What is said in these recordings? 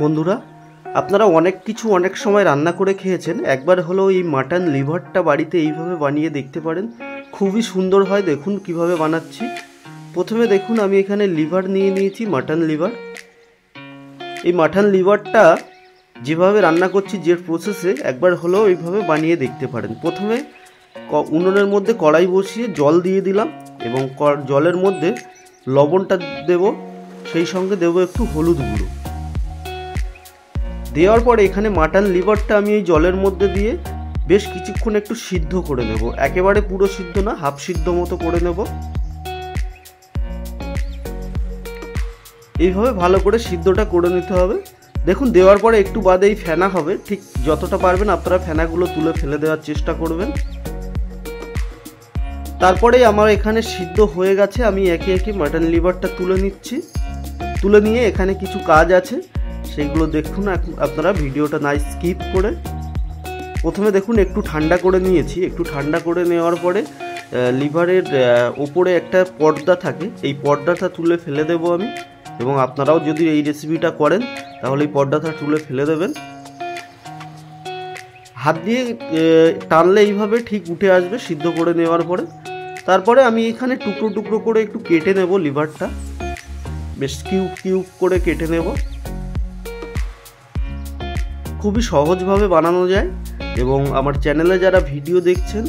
বন্ধুরা, আপনারা অনেক কিছু অনেক সময় রান্না করে খেয়েছেন। একবার হলো এই মাটন লিভারটা বাড়িতে এইভাবে বানিয়ে দেখতে পারেন, খুবই সুন্দর হয়। দেখুন কিভাবে বানাচ্ছি। প্রথমে দেখুন আমি এখানে লিভার নিয়ে নিয়েছি, মাটন লিভার। এই মাটন লিভারটা যেভাবে রান্না করছি, যে প্রসেসে, একবার হলেও এইভাবে বানিয়ে দেখতে পারেন। প্রথমে উনুনের মধ্যে কড়াই বসিয়ে জল দিয়ে দিলাম এবং জলের মধ্যে লবণটা দেব, সেই সঙ্গে দেব একটু হলুদ গুঁড়ো। দেওয়ার পরে এখানে মাটন লিভারটা আমি এই জলের মধ্যে দিয়ে বেশ কিছুক্ষণ একটু সিদ্ধ করে নেব। একেবারে পুরো সিদ্ধ না, হাফ সিদ্ধ মতো করে নেব। এইভাবে ভালো করে সিদ্ধটা করে নিতে হবে। দেখুন দেওয়ার পরে একটু বাদে এই ফেনা হবে, ঠিক যতটা পারবেন আপনারা ফেনাগুলো তুলে ফেলে দেওয়ার চেষ্টা করবেন। তারপরে আমার এখানে সিদ্ধ হয়ে গেছে, আমি একে একে মাটন লিভারটা তুলে নিচ্ছি। তুলে নিয়ে এখানে কিছু কাজ আছে, সেইগুলো দেখুন আপনারা ভিডিওটা না স্কিপ করে। প্রথমে দেখুন একটু ঠান্ডা করে নিয়েছি। একটু ঠান্ডা করে নেওয়ার পরে লিভারের ওপরে একটা পর্দা থাকে, এই পর্দাটা তুলে ফেলে দেবো আমি। এবং আপনারাও যদি এই রেসিপিটা করেন তাহলে এই পর্দাটা তুলে ফেলে দেবেন। হাত দিয়ে টানলে এইভাবে ঠিক উঠে আসবে সিদ্ধ করে নেওয়ার পরে। তারপরে আমি এখানে টুকরো টুকরো করে একটু কেটে নেব লিভারটা, বেশ কিউব কিউব করে কেটে নেব। খুবই সহজভাবে বানানো যায়। এবং আমার চ্যানেলে যারা ভিডিও দেখছেন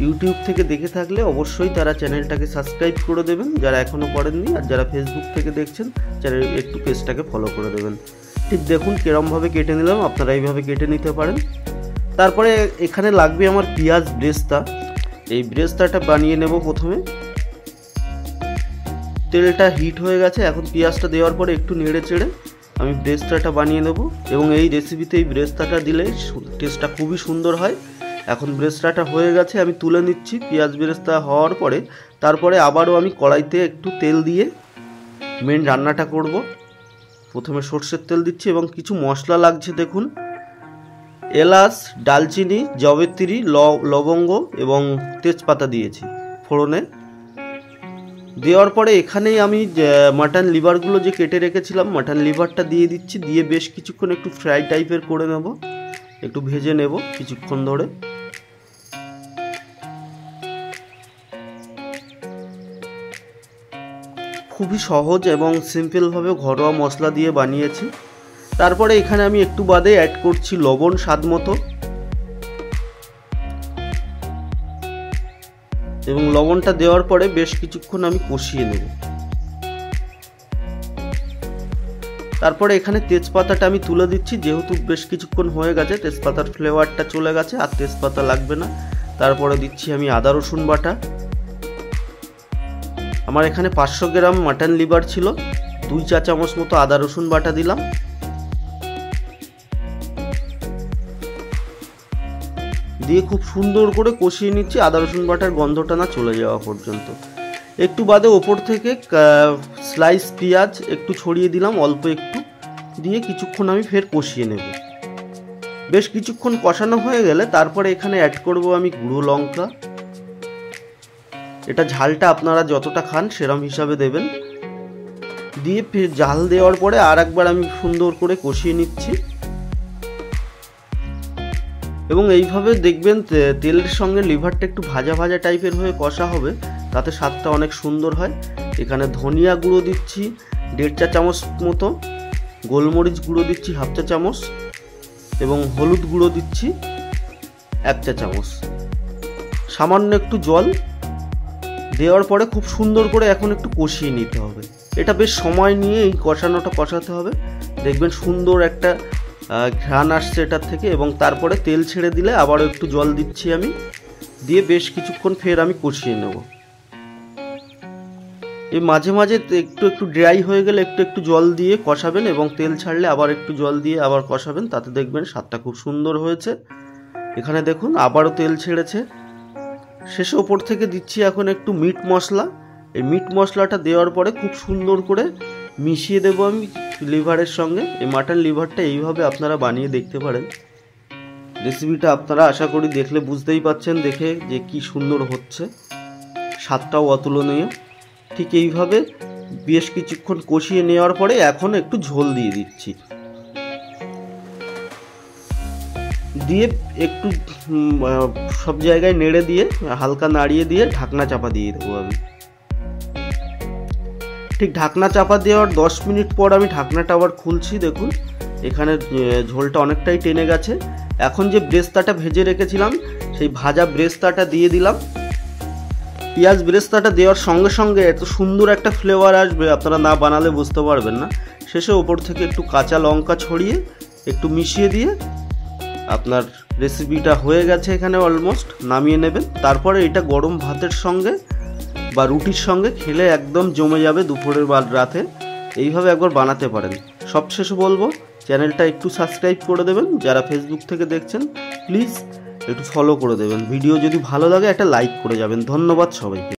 ইউটিউব থেকে দেখে থাকলে অবশ্যই তারা চ্যানেলটাকে সাবস্ক্রাইব করে দেবেন, যারা এখনও করেননি। আর যারা ফেসবুক থেকে দেখছেন চ্যানেল একটু পেজটাকে ফলো করে দেবেন। ঠিক দেখুন কিরমভাবে কেটে নিলাম, আপনারা এইভাবে কেটে নিতে পারেন। তারপরে এখানে লাগবে আমার পেঁয়াজ ব্রেস্তা। এই ব্রেস্তাটা বানিয়ে নেব। প্রথমে তেলটা হিট হয়ে গেছে, এখন পেঁয়াজটা দেওয়ার পরে একটু নেড়ে চেড়ে আমি ব্রেস্তাটা বানিয়ে নেব। এবং এই রেসিপিতে এই ব্রেস্তাটা দিলে টেস্টটা খুবই সুন্দর হয়। এখন ব্রেস্তাটা হয়ে গেছে, আমি তুলে নিচ্ছি। পেঁয়াজ ব্রেস্তা হওয়ার পরে তারপরে আবারও আমি কড়াইতে একটু তেল দিয়ে মেন রান্নাটা করব। প্রথমে সর্ষের তেল দিচ্ছি এবং কিছু মশলা লাগছে। দেখুন এলাচ, ডালচিনি, জয়িত্রী, লবঙ্গ এবং তেজপাতা দিয়েছি ফোড়নে। দেওয়ার পরে এখানেই আমি মাটন লিভারগুলো যে কেটে রেখেছিলাম, মাটন লিভারটা দিয়ে দিচ্ছি। দিয়ে বেশ কিছুক্ষণ একটু ফ্রাই টাইপের করে নেব, একটু ভেজে নেব কিছুক্ষণ ধরে। খুবই সহজ এবং সিম্পলভাবে ঘরোয়া মশলা দিয়ে বানিয়েছি। তারপরে এখানে আমি একটু বাদে অ্যাড করছি লবণ স্বাদ মতো। এবং লবণটা দেওয়ার পরে বেশ কিছুক্ষণ আমি কষিয়ে নেব। তারপরে এখানে তেজপাতাটা আমি তুলে দিচ্ছি, যেহেতু বেশ কিছুক্ষণ হয়ে গেছে, তেজপাতার ফ্লেভারটা চলে গেছে, আর তেজপাতা লাগবে না। তারপরে দিচ্ছি আমি আদা রসুন বাটা। আমার এখানে 500 গ্রাম মাটন লিভার ছিল, 2 চা চামচ মতো আদা রসুন বাটা দিলাম। দিয়ে খুব সুন্দর করে কষিয়ে নিচ্ছি, আদা রসুন বাটার গন্ধটা না চলে যাওয়া পর্যন্ত। একটু বাদে ওপর থেকে স্লাইস পেঁয়াজ একটু ছড়িয়ে দিলাম, অল্প একটু দিয়ে কিছুক্ষণ আমি ফের কষিয়ে নেব। বেশ কিছুক্ষণ কষানো হয়ে গেলে তারপরে এখানে অ্যাড করব আমি গুঁড়ো লঙ্কা। এটা ঝালটা আপনারা যতটা খান সেরম হিসাবে দেবেন। দিয়ে ফের ঝাল দেওয়ার পরে আর একবার আমি সুন্দর করে কষিয়ে নিচ্ছি। এবং এইভাবে দেখবেন তেলের সঙ্গে লিভারটা একটু ভাজা ভাজা টাইপের হয়ে কষা হবে, তাতে স্বাদটা অনেক সুন্দর হয়। এখানে ধনিয়া গুঁড়ো দিচ্ছি 1.5 চা চামচ মতো, গোলমরিচ গুঁড়ো দিচ্ছি 1/2 চা চামচ এবং হলুদ গুঁড়ো দিচ্ছি 1 চা চামচ। সামান্য একটু জল দেওয়ার পরে খুব সুন্দর করে এখন একটু কষিয়ে নিতে হবে। এটা বেশ সময় নিয়ে এই কষানোটা কষাতে হবে। দেখবেন সুন্দর একটা ঘ্রাণ আসছে এটার থেকে। এবং তারপরে তেল ছেড়ে দিলে আবারও একটু জল দিচ্ছি আমি, দিয়ে বেশ কিছুক্ষণ ফের আমি কষিয়ে নেব। এই মাঝে মাঝে একটু একটু ড্রাই হয়ে গেলে একটু একটু জল দিয়ে কষাবেন এবং তেল ছাড়লে আবার একটু জল দিয়ে আবার কষাবেন, তাতে দেখবেন স্বাদটা খুব সুন্দর হয়েছে। এখানে দেখুন আবারও তেল ছেড়েছে। শেষে ওপর থেকে দিচ্ছি এখন একটু মিট মশলা। এই মিট মশলাটা দেওয়ার পরে খুব সুন্দর করে মিশিয়ে দেবো আমি লিভারের সঙ্গে। এই মাটন লিভারটা এইভাবে আপনারা বানিয়ে দেখতে পারেন। রেসিপিটা আপনারা আশা করি দেখলে বুঝতেই পাচ্ছেন দেখে যে কি সুন্দর হচ্ছে, স্বাদটাও অতুলনীয়। ঠিক এইভাবে বেশ কিছুক্ষণ কষিয়ে নেওয়ার পরে এখন একটু ঝোল দিয়ে দিচ্ছি। দিয়ে একটু সব জায়গায় নেড়ে দিয়ে হালকা নাড়িয়ে দিয়ে ঢাকনা চাপা দিয়ে দেবো আমি। ঠিক ঢাকনা চাপা দেওয়ার 10 মিনিট পর আমি ঢাকনাটা আবার খুলছি। দেখুন এখানে ঝোলটা অনেকটাই টেনে গেছে। এখন যে ব্রেস্তাটা ভেজে রেখেছিলাম সেই ভাজা ব্রেস্তাটা দিয়ে দিলাম। পেঁয়াজ ব্রেস্তাটা দেওয়ার সঙ্গে সঙ্গে এত সুন্দর একটা ফ্লেভার আসবে, আপনারা না বানালে বুঝতে পারবেন না। শেষে ওপর থেকে একটু কাঁচা লঙ্কা ছড়িয়ে একটু মিশিয়ে দিয়ে আপনার রেসিপিটা হয়ে গেছে। এখানে অলমোস্ট নামিয়ে নেবেন। তারপরে এটা গরম ভাতের সঙ্গে বা রুটির সঙ্গে খেলে একদম জমে যাবে দুপুরের বা রাতে। এইভাবে একবার বানাতে পারেন। সবশেষে বলবো চ্যানেলটা একটু সাবস্ক্রাইব করে দেবেন। যারা ফেসবুক থেকে দেখছেন প্লিজ একটু ফলো করে দেবেন। ভিডিও যদি ভালো লাগে একটা লাইক করে যাবেন। ধন্যবাদ সবাইকে।